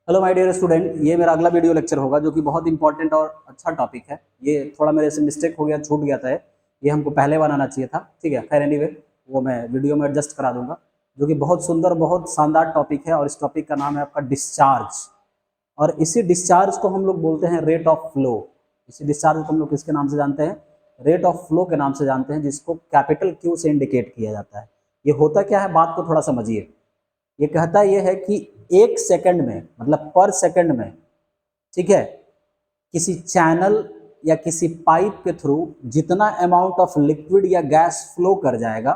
Hello my dear student, ये मेरा अगला वीडियो लेक्चर होगा जो कि बहुत इंपॉर्टेंट और अच्छा टॉपिक है। ये थोड़ा मेरे से मिस्टेक हो गया, छूट गया था। ये हमको पहले बनाना चाहिए था। ठीक है, खैर एनीवे वो मैं वीडियो में एडजस्ट करा दूंगा। जो कि बहुत सुंदर, बहुत शानदार टॉपिक है और इस टॉपिक का नाम है आपका डिस्चार्ज। और इसी डिस्चार्ज को हम लोग बोलते हैं रेट ऑफ फ्लो। इसी डिस्चार्ज को हम लोग किसके नाम से जानते हैं? रेट ऑफ फ्लो के नाम से जानते हैं, जिसको कैपिटल क्यू से इंडिकेट किया जाता है। ये होता क्या है, बात को थोड़ा समझिए। ये कहता ये है कि एक सेकंड में, मतलब पर सेकंड में, ठीक है, किसी चैनल या किसी पाइप के थ्रू जितना अमाउंट ऑफ लिक्विड या गैस फ्लो कर जाएगा,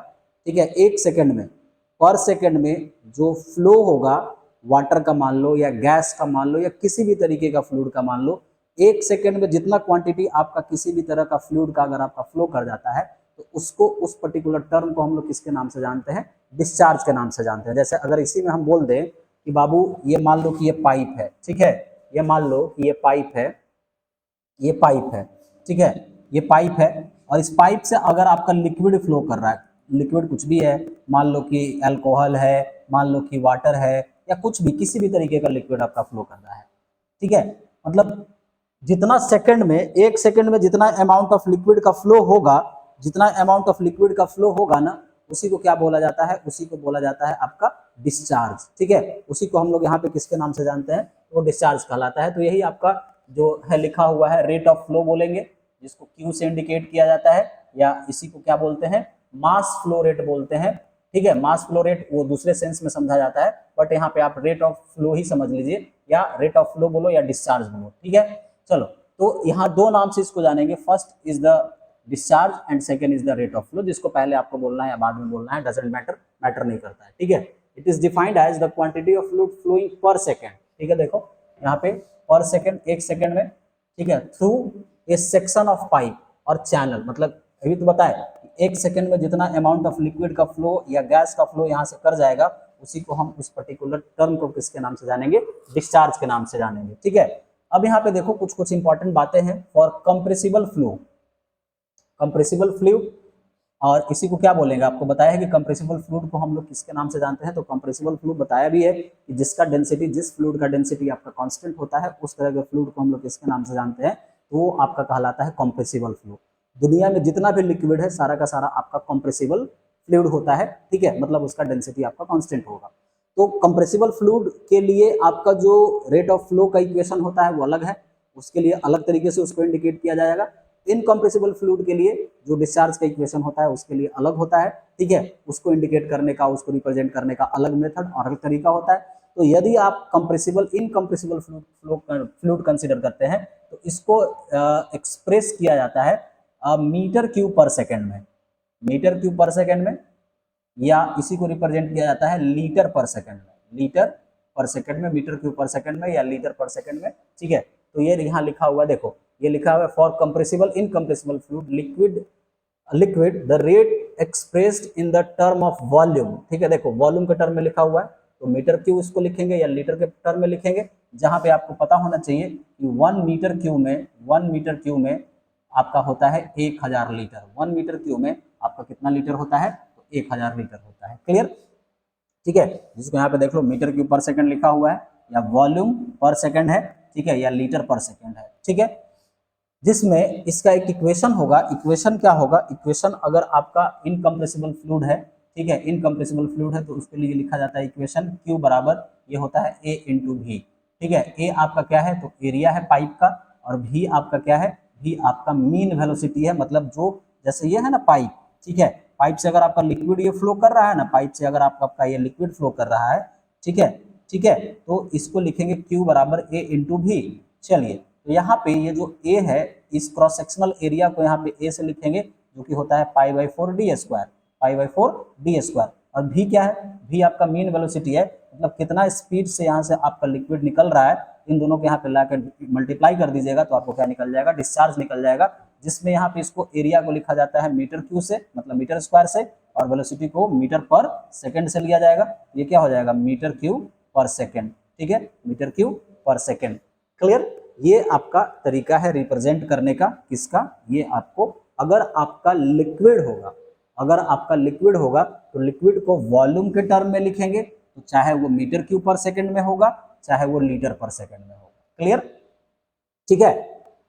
ठीक है, एक सेकंड में, पर सेकंड में जो फ्लो होगा, वाटर का मान लो या गैस का मान लो या किसी भी तरीके का फ्लूइड का मान लो, एक सेकंड में जितना क्वांटिटी आपका किसी भी तरह का फ्लूइड का अगर आपका फ्लो कर जाता है, तो उसको, उस पर्टिकुलर टर्म को हम लोग किसके नाम से जानते हैं? डिस्चार्ज के नाम से जानते हैं। जैसे अगर इसी में हम बोल दें कि बाबू ये मान लो कि ये पाइप है, ठीक है, ये मान लो कि ये पाइप है, ये पाइप है, ठीक है, ये पाइप है, और इस पाइप से अगर आपका लिक्विड फ्लो कर रहा है, लिक्विड कुछ भी है, मान लो कि अल्कोहल है, मान लो कि वाटर है, या कुछ भी, किसी भी तरीके का लिक्विड आपका फ्लो कर रहा है, ठीक है, मतलब जितना सेकंड में, एक सेकंड में जितना अमाउंट ऑफ लिक्विड का फ्लो होगा, जितना अमाउंट ऑफ लिक्विड का फ्लो होगा ना, उसी को क्या बोला जाता है? उसी को बोला जाता है आपका डिस्चार्ज। ठीक है, उसी को हम लोग यहाँ पे किसके नाम से जानते हैं? वो डिस्चार्ज कहलाता है। तो यही आपका जो है लिखा हुआ है, रेट ऑफ फ्लो बोलेंगे, जिसको क्यू से इंडिकेट किया जाता है, या इसी को क्या बोलते हैं? मास फ्लो रेट बोलते हैं। ठीक है, मास फ्लो रेट वो दूसरे सेंस में समझा जाता है, बट यहाँ पे आप रेट ऑफ फ्लो ही समझ लीजिए, या रेट ऑफ फ्लो बोलो या डिस्चार्ज बोलो। ठीक है, चलो, तो यहाँ दो नाम से इसको जानेंगे। First is the discharge and second is the rate of flow. जिसको पहले आपको बोलना है या बाद में बोलना है, डजंट मैटर, मैटर नहीं करता है। ठीक है, it is defined as the quantity of fluid flowing per second. ठीक है, देखो यहाँ पे पर सेकंड, एक सेकंड में, ठीक है, through A section of pipe और चैनल। मतलब अभी तो बताए, एक सेकंड में जितना अमाउंट ऑफ लिक्विड का फ्लो या गैस का फ्लो यहाँ से कर जाएगा, उसी को हम उस पर्टिकुलर टर्म को किसके नाम से जानेंगे? डिस्चार्ज के नाम से जानेंगे। ठीक है, अब यहाँ पे देखो कुछ कुछ इंपॉर्टेंट बातें हैं। For compressible flow, compressible fluid, और इसी को क्या बोलेंगे? आपको बताया है कि कंप्रेसिबल फ्लूइड को हम लोग किसके नाम से जानते हैं। तो कंप्रेसिबल फ्लूइड बताया भी है कि जिसका डेंसिटी, जिस फ्लूइड का डेंसिटी आपका कांस्टेंट होता है, उस तरह के फ्लूइड को हम लोग किसके नाम से जानते हैं? तो वो आपका कहलाता है कंप्रेसिबल फ्लूइड। दुनिया में जितना भी लिक्विड है, सारा का सारा आपका कंप्रेसिबल फ्लूइड होता है। ठीक है, मतलब उसका डेंसिटी आपका कांस्टेंट होगा। तो कंप्रेसिबल फ्लूइड के लिए आपका जो रेट ऑफ फ्लो का इक्वेशन होता है वो अलग है, उसके लिए अलग तरीके से उसको इंडिकेट किया जाएगा। इनकम्प्रेसिबल फ्लूइड के लिए जो डिस्चार्ज का इक्वेशन होता है उसके लिए अलग होता है। ठीक है, उसको इंडिकेट करने का, उसको रिप्रेजेंट करने का अलग मेथड और अलग तरीका होता है। तो यदि आप कंप्रेसिबल, इनकम्प्रेसिबल फ्लूइड कंसिडर करते हैं, तो इसको एक्सप्रेस किया जाता है मीटर क्यूब पर सेकंड में, मीटर क्यूब पर सेकंड में, या इसी को रिप्रेजेंट किया जाता है लीटर पर सेकंड में, लीटर पर सेकंड में, मीटर क्यूब पर सेकंड में या लीटर पर सेकंड में। ठीक है, तो ये यहाँ लिखा हुआ है, देखो ये लिखा हुआ है for compressible incompressible fluid liquid the rate expressed in the term of volume. ठीक है, देखो वॉल्यूम के टर्म में लिखा हुआ है, तो मीटर क्यूब इसको लिखेंगे या लीटर के टर्म में लिखेंगे। जहां पे आपको पता होना चाहिए कि 1 मीटर क्यूब में आपका होता है 1000 लीटर। 1 मीटर क्यूब में आपका कितना लीटर होता है? तो 1000 लीटर होता है। क्लियर? ठीक है, जिसको यहाँ पे देख लो मीटर क्यूब पर सेकंड लिखा हुआ है, या वॉल्यूम पर सेकंड है, ठीक है, या लीटर पर सेकंड है। ठीक है, जिसमें इसका एक इक्वेशन होगा। इक्वेशन क्या होगा? इक्वेशन अगर आपका इनकम्प्रेसिबल फ्लूइड है, ठीक है, इनकम्प्रेसिबल फ्लूइड है, तो उसके लिए लिखा जाता है इक्वेशन Q बराबर, ये होता है A इंटू V। ठीक है, A आपका क्या है? तो एरिया है पाइप का, और V आपका क्या है? V आपका मीन वेलोसिटी है। मतलब जो, जैसे ये है ना पाइप, ठीक है, पाइप से अगर आपका लिक्विड ये फ्लो कर रहा है ना, पाइप से अगर आपका ये लिक्विड फ्लो कर रहा है, ठीक है, ठीक है, तो इसको लिखेंगे Q बराबर A इंटू V। चलिए, तो यहाँ पे ये जो A है, इस क्रॉस सेक्शनल एरिया को यहाँ पे A से लिखेंगे, जो कि होता है π/4 d स्क्वायर, π/4 d स्क्वायर। और V क्या है? V आपका मीन वेलोसिटी है, मतलब कितना स्पीड से यहाँ से आपका लिक्विड निकल रहा है। इन दोनों को यहाँ पे लाकर मल्टीप्लाई कर दीजिएगा, तो आपको क्या निकल जाएगा? डिस्चार्ज निकल जाएगा। जिसमें यहाँ पे इसको एरिया को लिखा जाता है मीटर क्यूब से, मतलब मीटर स्क्वायर से, और वेलोसिटी को मीटर पर सेकंड से लिया जाएगा। ये क्या हो जाएगा? मीटर क्यूब पर सेकंड। ठीक है, मीटर क्यूब पर सेकंड। क्लियर? ये आपका तरीका है रिप्रेजेंट करने का। किसका? ये आपको, अगर आपका लिक्विड होगा, अगर आपका लिक्विड होगा तो लिक्विड को वॉल्यूम के टर्म में लिखेंगे, तो चाहे वो मीटर क्यूब पर सेकंड में होगा, चाहे वो लीटर पर सेकंड में होगा। क्लियर? ठीक है।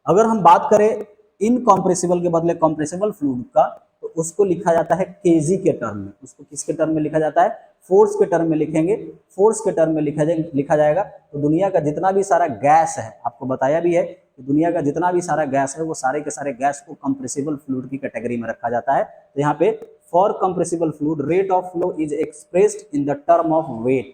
अगर हम बात करें इनकॉम्प्रेसिबल के बदले कॉम्प्रेसिबल फ्लूइड का, तो उसको लिखा जाता है केजी के टर्म में। उसको किसके टर्म में लिखा जाता है? फोर्स के टर्म में लिखेंगे। फोर्स के टर्म में लिखा जाएगा। तो दुनिया का जितना भी सारा गैस है, आपको बताया भी है कि दुनिया का जितना भी सारा गैस है वो सारे के सारे गैस को कंप्रेसिबल फ्लूइड की कैटेगरी में रखा जाता है। तो यहाँ पे for compressible fluid rate of flow is expressed in the term of weight.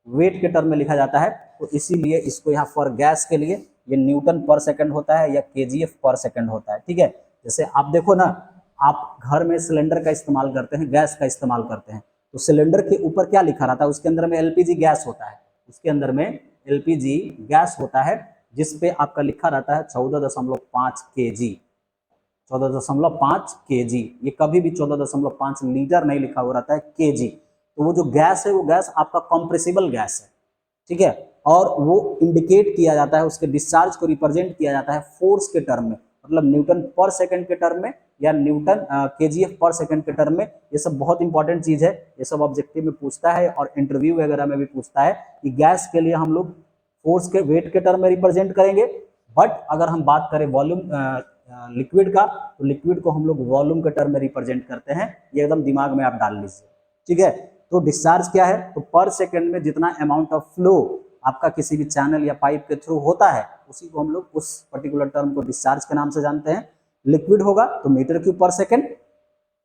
Weight के टर्म में लिखा जाता है। तो इसीलिए इसको यहाँ फॉर गैस के लिए ये न्यूटन पर सेकंड होता है या केजीएफ पर सेकंड होता है। ठीक है। जैसे आप देखो ना, आप घर में सिलेंडर का इस्तेमाल करते हैं, गैस का इस्तेमाल करते हैं, तो सिलेंडर के ऊपर क्या लिखा रहता है? उसके अंदर में एलपीजी गैस होता है। उसके अंदर में एलपीजी गैस होता है जिसपे आपका लिखा रहता है 14.5 केजी। 14.5 केजी। ये कभी भी 14.5 लीटर नहीं लिखा हुआ रहता है, केजी। तो वो जो गैस है वो गैस आपका कंप्रेसिबल गैस है। ठीक है। और वो इंडिकेट किया जाता है, उसके डिस्चार्ज को रिप्रेजेंट किया जाता है फोर्स के टर्म में, मतलब न्यूटन पर सेकंड के टर्म में या न्यूटन केजीएफ पर सेकंड के टर्म में। ये सब बहुत इंपॉर्टेंट चीज है, ये सब ऑब्जेक्टिव में पूछता है और इंटरव्यू वगैरह में भी पूछता है कि गैस के लिए हम लोग फोर्स के वेट के टर्म में रिप्रेजेंट करेंगे। बट अगर हम बात करें वॉल्यूम लिक्विड का, तो लिक्विड को हम लोग वॉल्यूम के टर्म में रिप्रेजेंट करते हैं। ये एकदम दिमाग में आप डाल लीजिए। ठीक है। तो डिस्चार्ज क्या है? तो पर सेकंड में जितना अमाउंट ऑफ फ्लो आपका किसी भी चैनल या पाइप के थ्रू होता है, उसी को हम लोग उस पर्टिकुलर टर्म को डिस्चार्ज के नाम से जानते हैं। लिक्विड होगा तो मीटर क्यूब पर सेकंड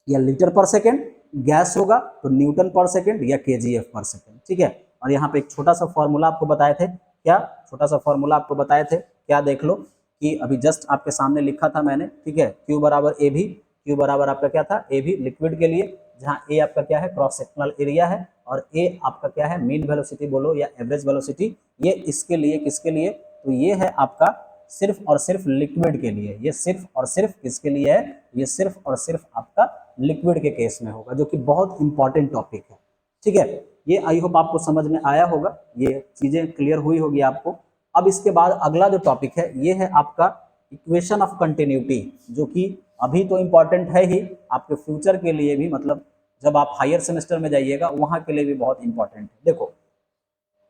या लीटर पर सेकंड, गैस होगा तो न्यूटन पर सेकंड या केजीएफ पर सेकंड। ठीक है। और यहाँ पे एक छोटा सा फॉर्मूला आपको बताए थे, क्या छोटा सा फॉर्मूला आपको बताए थे, क्या देख लो कि अभी जस्ट आपके सामने लिखा था मैंने। ठीक है। क्यू बराबर ए भी, क्यू बराबर आपका क्या था? ए भी लिक्विड के लिए, जहाँ ए आपका क्या है? क्रॉस सेक्शनल एरिया है, और ए आपका क्या है? मीन वेलोसिटी बोलो या एवरेज वेलोसिटी। ये इसके लिए, किसके लिए? तो ये है आपका सिर्फ और सिर्फ लिक्विड के लिए। ये सिर्फ और सिर्फ किसके लिए है? ये सिर्फ और सिर्फ आपका लिक्विड के केस में होगा, जो कि बहुत इंपॉर्टेंट टॉपिक है। ठीक है। ये आई होप आपको समझ में आया होगा, ये चीजें क्लियर हुई होगी आपको। अब इसके बाद अगला जो टॉपिक है ये है आपका इक्वेशन ऑफ कंटिन्यूटी, जो कि अभी तो इंपॉर्टेंट है ही, आपके फ्यूचर के लिए भी, मतलब जब आप हायर सेमेस्टर में जाइएगा वहां के लिए भी बहुत इंपॉर्टेंट है। देखो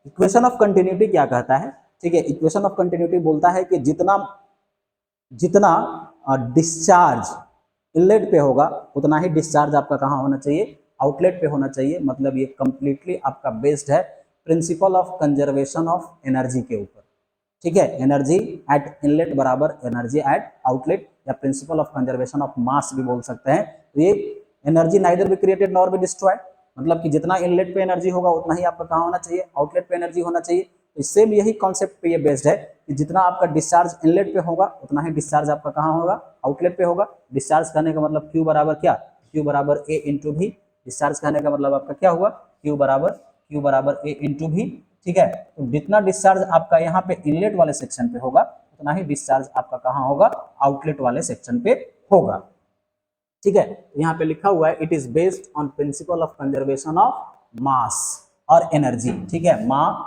इक्वेशन ऑफ कंटिन्यूटी क्या कहता है? ठीक है। इक्वेशन ऑफ कंटिन्यूटी बोलता है कि जितना जितना डिस्चार्ज इनलेट पे होगा उतना ही डिस्चार्ज आपका कहाँ होना चाहिए? आउटलेट पे होना चाहिए। मतलब ये कंप्लीटली आपका बेस्ड है principle of conservation of energy के ऊपर। ठीक है। एनर्जी एट इनलेट बराबर एनर्जी एट आउटलेट, या प्रिंसिपल ऑफ कंजर्वेशन ऑफ मास भी बोल सकते हैं। तो ये energy neither be created nor be destroyed, मतलब कि जितना इनलेट पे एनर्जी होगा उतना ही आपका कहाँ होना चाहिए? आउटलेट पे एनर्जी होना चाहिए। तो सेम यही कॉन्सेप्ट पे ये बेस्ड है कि जितना आपका डिस्चार्ज इनलेट पे होगा उतना ही डिस्चार्ज आपका कहाँ होगा? आउटलेट पे होगा। डिस्चार्ज करने का मतलब क्यू बराबर क्या? क्यू बराबर ए इंटू भी। डिस्चार्ज करने का मतलब आपका क्या हुआ? क्यू बराबर ए इंटू भी। ठीक है। तो जितना डिस्चार्ज आपका यहाँ पे इनलेट वाले सेक्शन पे होगा उतना ही डिस्चार्ज आपका कहाँ होगा? आउटलेट वाले सेक्शन पे होगा। ठीक है। तो यहाँ पे लिखा हुआ है it is based on principal of conservation of मास और एनर्जी। ठीक है।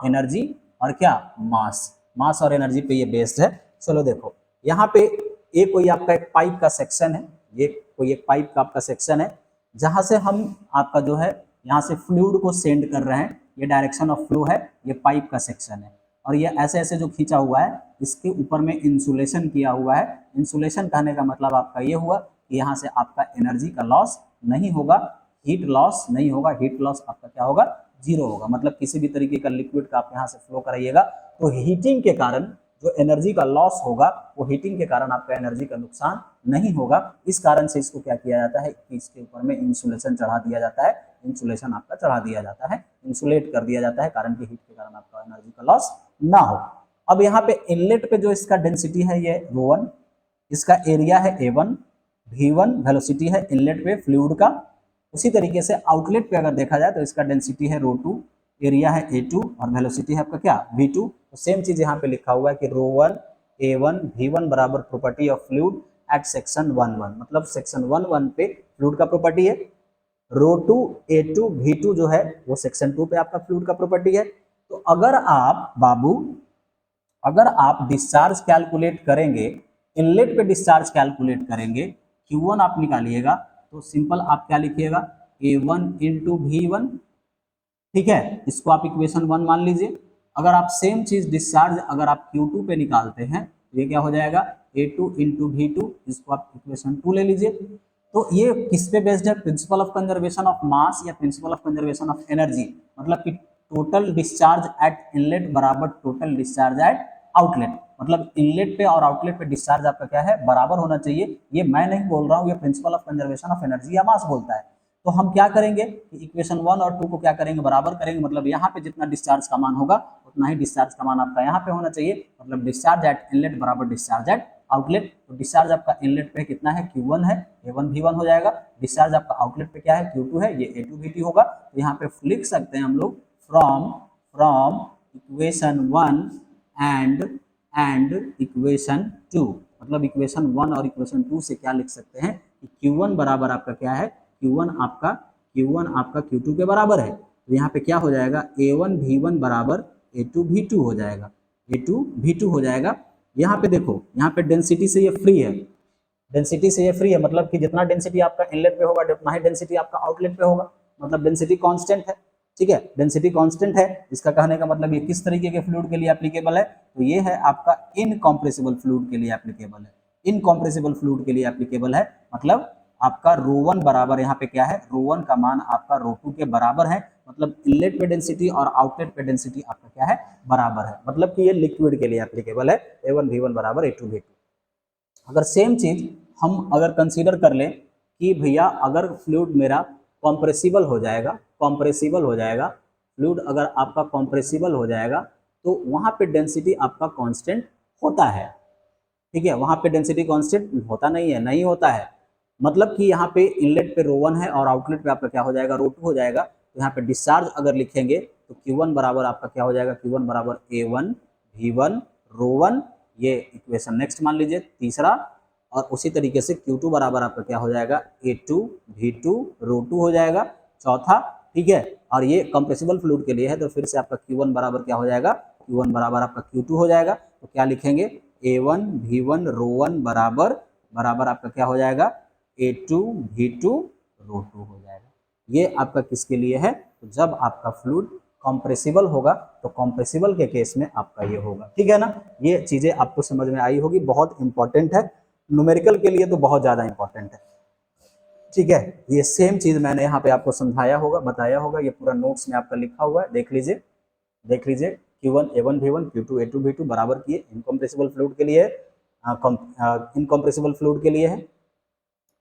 एनर्जी और क्या? मास और एनर्जी पे ये बेस्ड है। चलो देखो यहाँ पे ये कोई आपका एक पाइप का सेक्शन है, ये कोई एक पाइप का आपका सेक्शन है जहां से हम आपका जो है यहाँ से फ्लूइड को सेंड कर रहे हैं। ये डायरेक्शन ऑफ फ्लो है, ये पाइप का सेक्शन है, और ये ऐसे ऐसे जो खींचा हुआ है इसके ऊपर में इंसुलेशन किया हुआ है। इंसुलेशन कहने का मतलब आपका ये हुआ कि यहाँ से आपका एनर्जी का लॉस नहीं होगा, हीट लॉस नहीं होगा। हीट लॉस आपका क्या होगा? जीरो होगा। मतलब किसी भी तरीके का लिक्विड का आप यहाँ से फ्लो कराइएगा तो हीटिंग के कारण जो एनर्जी का लॉस होगा वो हीटिंग के कारण आपका एनर्जी का नुकसान नहीं होगा। इस कारण से इसको क्या किया जाता है कि इसके ऊपर में इंसुलेशन चढ़ा दिया जाता है। इंसुलेशन आपका चढ़ा दिया जाता है, इंसुलेट कर दिया जाता है, कारण कि हीट के कारण आपका एनर्जी का लॉस ना हो। अब यहाँ पे इनलेट पे जो इसका डेंसिटी है ये ρ1, इसका एरिया है A1, V1 वेलोसिटी है इनलेट पे फ्लूइड का। उसी तरीके से आउटलेट पे अगर देखा जाए तो इसका डेंसिटी है ρ2, एरिया है A2 और वेलोसिटी है आपका क्या? V2। तो सेम चीज यहाँ पे लिखा हुआ है कि ρ1 A1 V1 बराबर property of fluid at section 1-1, मतलब सेक्शन 1-1 पे फ्लूइड का प्रॉपर्टी है। ρ2 A2 V2 जो है वो सेक्शन 2 पे आपका फ्लूइड का प्रॉपर्टी है। तो अगर आप डिस्चार्ज कैलकुलेट करेंगे, इनलेट पे डिस्चार्ज कैलकुलेट करेंगे, Q1 आप निकालिएगा तो सिंपल आप क्या लिखिएगा? A1 इंटू V1 ठीक है, इसको आप इक्वेशन 1 मान लीजिए। अगर आप सेम चीज डिस्चार्ज अगर आप Q2 पे निकालते हैं तो ये क्या हो जाएगा, A2 इंटू V2, इसको आप इक्वेशन 2 ले लीजिए। तो ये किस पे बेस्ड है, principle of conservation of mass या principle of conservation of energy, मतलब कि टोटल डिस्चार्ज एट इनलेट बराबर टोटल डिस्चार्ज एट आउटलेट, मतलब इनलेट पे और आउटलेट पे डिस्चार्ज आपका क्या है, बराबर होना चाहिए। ये मैं नहीं बोल रहा हूँ, ये principal of conservation of energy या मास बोलता है। तो हम क्या करेंगे कि इक्वेशन 1 और 2 को क्या करेंगे, बराबर करेंगे, मतलब यहाँ पे जितना डिस्चार्ज का मान होगा उतना ही डिस्चार्ज का मान आपका यहाँ पे होना चाहिए, मतलब डिस्चार्ज एट इनलेट बराबर डिस्चार्ज एट आउटलेट। तो डिस्चार्ज आपका इनलेट पे कितना है, Q1 है, A1 V1 हो जाएगा। डिस्चार्ज आपका आउटलेट पे क्या है, Q2 है, ये A2 V2 होगा। तो यहाँ पे लिख सकते हैं हम लोग फ्रॉम इक्वेशन 1 एंड इक्वेशन 2, मतलब इक्वेशन 1 और इक्वेशन 2 से क्या लिख सकते हैं कि Q1 बराबर आपका क्या है, Q1 आपका Q2 के बराबर है। तो यहाँ पे क्या हो जाएगा, A1 V1 बराबर A2 V2 हो जाएगा, A2 V2 हो जाएगा। यहाँ पे देखो, यहाँ पे डेंसिटी से ये फ्री है, डेंसिटी से ये फ्री है, मतलब कि जितना डेंसिटी आपका इनलेट पे होगा उतना ही डेंसिटी आपका आउटलेट पे होगा, मतलब डेंसिटी कांस्टेंट है। ठीक है, डेंसिटी कांस्टेंट है, इसका कहने का मतलब ये किस तरीके के फ्लूइड के लिए एप्लीकेबल है, तो ये है आपका इनकम्प्रेसिबल फ्लूइड के लिए एप्लीकेबल है, इनकम्प्रेसिबल फ्लूइड के लिए एप्लीकेबल है। मतलब आपका ρ1 बराबर यहाँ पे क्या है, ρ1 का मान आपका ρ2 के बराबर है, मतलब इनलेट पे डेंसिटी और आउटलेट पे डेंसिटी आपका क्या है, बराबर है, मतलब कि ये लिक्विड के लिए एप्लीकेबल है, A1 V1 बराबर A2 V2। अगर सेम चीज हम अगर कंसीडर कर लें कि भैया अगर फ्लूइड मेरा कॉम्प्रेसिबल हो जाएगा, कॉम्प्रेसिबल हो जाएगा फ्लूइड, अगर आपका कॉम्प्रेसिबल हो जाएगा तो वहाँ पे डेंसिटी आपका कांस्टेंट होता है। ठीक है, वहाँ पे डेंसिटी कांस्टेंट होता नहीं है, नहीं होता है, मतलब कि यहाँ पे इनलेट पे ρ1 है और आउटलेट पे आपका क्या हो जाएगा, ρ2 हो जाएगा। तो यहाँ पे डिस्चार्ज अगर लिखेंगे तो Q1 बराबर आपका क्या हो जाएगा, Q1 बराबर A1 V1 ρ1, ये इक्वेशन नेक्स्ट मान लीजिए तीसरा। और उसी तरीके से Q2 बराबर आपका क्या हो जाएगा, A2 V2 ρ2 हो जाएगा चौथा। ठीक है, और ये कंप्रेसिबल फ्लूइड के लिए है, तो फिर से आपका Q1 बराबर क्या हो जाएगा, Q1 बराबर आपका Q2 हो जाएगा। तो क्या लिखेंगे, A1 V1 ρ1 बराबर आपका क्या हो जाएगा, A2 V2 ρ2 हो जाएगा। ये आपका किसके लिए है, तो जब आपका फ्लूइड कॉम्प्रेसिबल होगा, तो कॉम्प्रेसिबल के केस में आपका ये होगा। ठीक है ना, ये चीजें आपको समझ में आई होगी, बहुत इंपॉर्टेंट है, न्यूमेरिकल के लिए तो बहुत ज्यादा इंपॉर्टेंट है। ठीक है, ये सेम चीज मैंने यहाँ पे आपको समझाया होगा, बताया होगा, ये पूरा नोट्स में आपका लिखा हुआ है, देख लीजिए, देख लीजिए। Q1 A1 V1 Q2 A2 V2 बराबर किए, इनकम्प्रेसिबल फ्लूइड के लिए, इनकम्प्रेसिबल फ्लूइड के लिए है,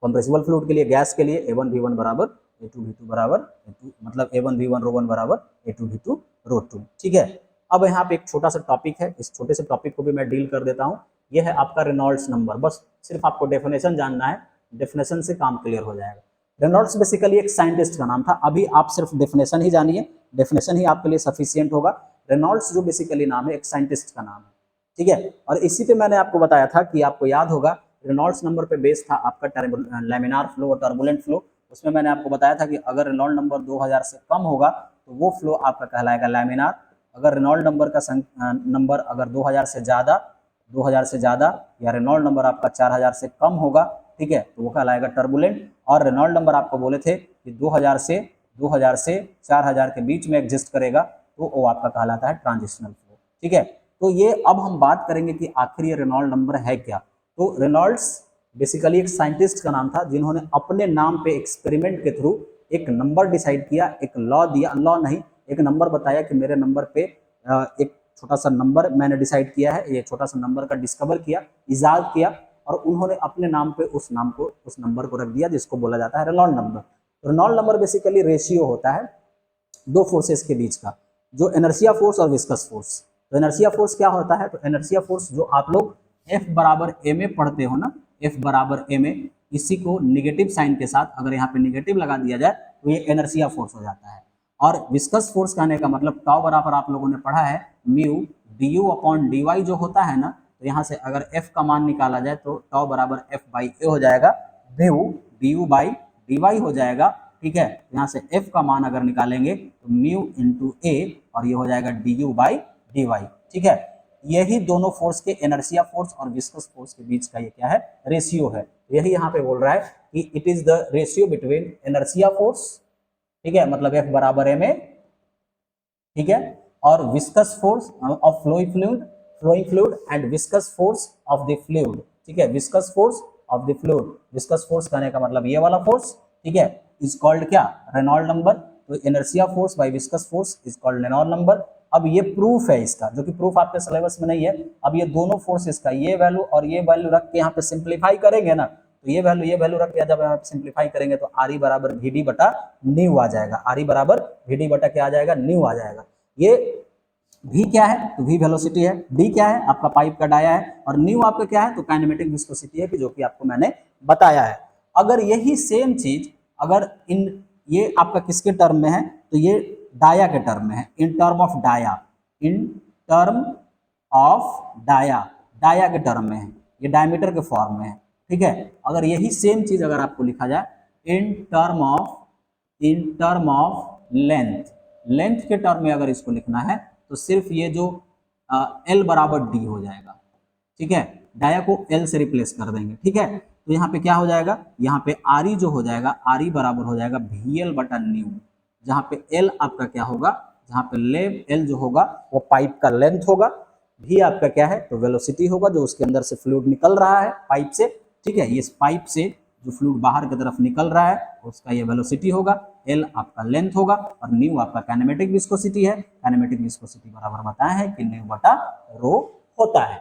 कंप्रेसिबल फ्लूइड के लिए, गैस के लिए A1 V1 बराबर A2 V2 बराबर A2, मतलब A1 V1 ρ1 बराबर A2 V2 ρ2। ठीक है, अब यहाँ पे एक छोटा सा टॉपिक है, इस छोटे से टॉपिक को भी मैं डील कर देता हूँ। यह है आपका रेनॉल्ड्स नंबर, बस सिर्फ आपको डेफिनेशन जानना है, डेफिनेशन से काम क्लियर हो जाएगा। रेनॉल्ड्स बेसिकली एक साइंटिस्ट का नाम था, अभी आप सिर्फ डेफिनेशन ही जानिए, डेफिनेशन ही आपके लिए सफिशियंट होगा। रेनॉल्ड्स जो बेसिकली नाम है, एक साइंटिस्ट का नाम है। ठीक है, और इसी पे मैंने आपको बताया था कि आपको याद होगा रेनॉल्ड्स नंबर पे बेस था आपका लैमिनार फ्लो और टर्बुलेंट फ्लो। उसमें मैंने आपको बताया था कि अगर रेनॉल्ड नंबर 2000 से कम होगा तो वो फ्लो आपका कहलाएगा लैमिनार, अगर रेनॉल्ड नंबर का नंबर अगर 2000 से ज़्यादा या रेनॉल्ड नंबर आपका 4000 से कम होगा, ठीक है, तो वो कहलाएगा टर्बुलेंट। और रेनॉल्ड नंबर आपको बोले थे कि 2000 से 4000 के बीच में एग्जिस्ट करेगा, तो वो आपका कहलाता है ट्रांजिशनल फ्लो। ठीक है, तो ये अब हम बात करेंगे कि आखिर ये रेनॉल्ड नंबर है क्या। तो रेनॉल्ड्स बेसिकली एक साइंटिस्ट का नाम था, जिन्होंने अपने नाम पे एक्सपेरिमेंट के थ्रू एक नंबर डिसाइड किया, एक लॉ दिया, लॉ नहीं, एक नंबर बताया कि मेरे नंबर पे एक छोटा सा नंबर मैंने डिसाइड किया है, ये छोटा सा नंबर का डिस्कवर किया, इजाद किया, और उन्होंने अपने नाम पे उस नंबर को रख दिया, जिसको बोला जाता है Reynold number. Reynold number basically ratio होता है दो फोर्सेस के बीच का, जो इनर्शिया फोर्स और विस्कस फोर्स। तो इनर्शिया फोर्स क्या होता है, तो इनर्शिया फोर्स जो आप लोग F बराबर ma पढ़ते हो ना, F बराबर ma, इसी को निगेटिव साइन के साथ अगर यहाँ पे निगेटिव लगा दिया जाए तो ये इनर्शिया फोर्स हो जाता है। और विस्कस फोर्स कहने का मतलब टाउ बराबर आप लोगों ने पढ़ा है म्यू du अपॉन dy जो होता है ना, तो यहाँ से अगर F का मान निकाला जाए तो टाउ बराबर F बाई ए हो जाएगा, म्यू du बाई dy हो जाएगा। ठीक है, यहाँ से F का मान अगर निकालेंगे तो म्यू इंटू ए, और ये हो जाएगा du बाई dy। ठीक है, यही दोनों फोर्स के इनर्शिया फोर्स और विस्कस फोर्स के बीच का ये क्या है, रेशियो है। यही यहाँ पे बोल रहा है कि it is the ratio between inertia force, ठीक है, मतलब F बराबर ma, ठीक है, और viscous force of flowing fluid and viscous force of the fluid, ठीक है, viscous force of the fluid, viscous force कहने का मतलब ये वाला फोर्स, ठीक है, इज कॉल्ड क्या, रेनॉल्ड नंबर। तो inertia force by viscous force is called Reynold number. अब ये प्रूफ है इसका, जो कि प्रूफ आपके सिलेबस में नहीं है। अब ये दोनों फोर्सेस का ये वैल्यू और ये वैल्यू रख के यहाँ पे सिंप्लीफाई करेंगे ना, तो ये वैल्यू रख के जब यहाँ पे सिंप्लीफाई करेंगे तो आर ई बराबर वी डी बटा न्यू आ जाएगा, आर ई बराबर वी डी बटा क्या आ जाएगा, न्यू आ जाएगा। ये v क्या है, तो v वेलोसिटी है, d क्या है, आपका पाइप का डाया है, और न्यू आपका क्या है, तो काइनेमेटिक विस्कोसिटी है, कि जो कि आपको मैंने बताया है। अगर यही सेम चीज अगर इन ये आपका किसके टर्म में है, तो ये डाया के टर्म में है, in term of dia, in term of dia, dia के टर्म में है, ये डायमीटर के फॉर्म में है, ठीक है। अगर यही सेम चीज अगर आपको लिखा जाए इन टर्म ऑफ लेंथ, लेंथ के टर्म में अगर इसको लिखना है तो सिर्फ ये जो L बराबर D हो जाएगा, ठीक है, डाया को L से रिप्लेस कर देंगे, ठीक है। तो यहाँ पे क्या हो जाएगा, यहाँ पे RE जो हो जाएगा, RE बराबर हो जाएगा VL बटा न्यू, जहाँ पे L आपका क्या होगा, जहाँ पे L जो होगा वो पाइप का लेंथ होगा, V आपका क्या है, तो वेलोसिटी होगा, जो उसके अंदर से फ्लूइड निकल रहा है पाइप से, ठीक है, ये पाइप से जो फ्लूइड बाहर की तरफ निकल रहा है उसका ये वेलोसिटी होगा, L आपका लेंथ होगा, और न्यू आपका काइनेमेटिक विस्कोसिटी है। काइनेमेटिक विस्कोसिटी बराबर बताया है कि न्यू बटा रो होता है।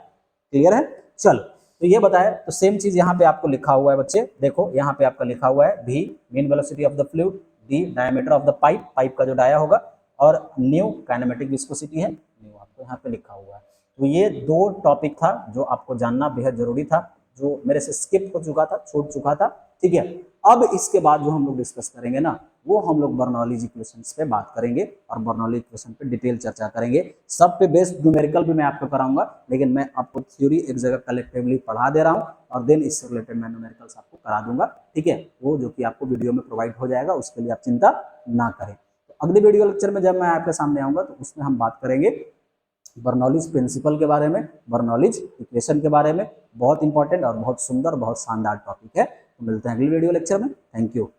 क्लियर है, चल तो ये बताया। तो सेम चीज यहाँ पे आपको लिखा हुआ है बच्चे, देखो यहाँ पे आपका लिखा हुआ है v mean velocity of the fluid, d diameter of the pipe, pipe का जो डाया होगा, और न्यू काइनेमेटिक विस्कोसिटी है, न्यू आपको यहाँ पे लिखा हुआ है। तो ये दो टॉपिक था जो आपको जानना बेहद जरूरी था, जो मेरे से स्किप हो चुका था, छूट चुका था, ठीक है। अब इसके बाद जो हम लोग डिस्कस करेंगे ना, वो हम लोग बर्नौलीज इक्वेशंस पे बात करेंगे, और बर्नौली इक्वेशन पे डिटेल चर्चा करेंगे। सब पे बेस्ड न्यूमेरिकल भी मैं आपको कराऊंगा, लेकिन मैं आपको थ्योरी एक जगह कलेक्टिवली पढ़ा दे रहा हूँ, और देन इससे रिलेटेड मैं न्यूमेरिकल्स आपको करा दूंगा, ठीक है, वो जो कि आपको वीडियो में प्रोवाइड हो जाएगा, उसके लिए आप चिंता ना करें। तो अगले वीडियो लेक्चर में जब मैं आपके सामने आऊंगा तो उसमें हम बात करेंगे बर्नौलीज प्रिंसिपल के बारे में, बर्नौलीज इक्वेशन के बारे में। बहुत इंपॉर्टेंट और बहुत सुंदर, बहुत शानदार टॉपिक है। तो मिलते हैं अगली वीडियो लेक्चर में। Thank you.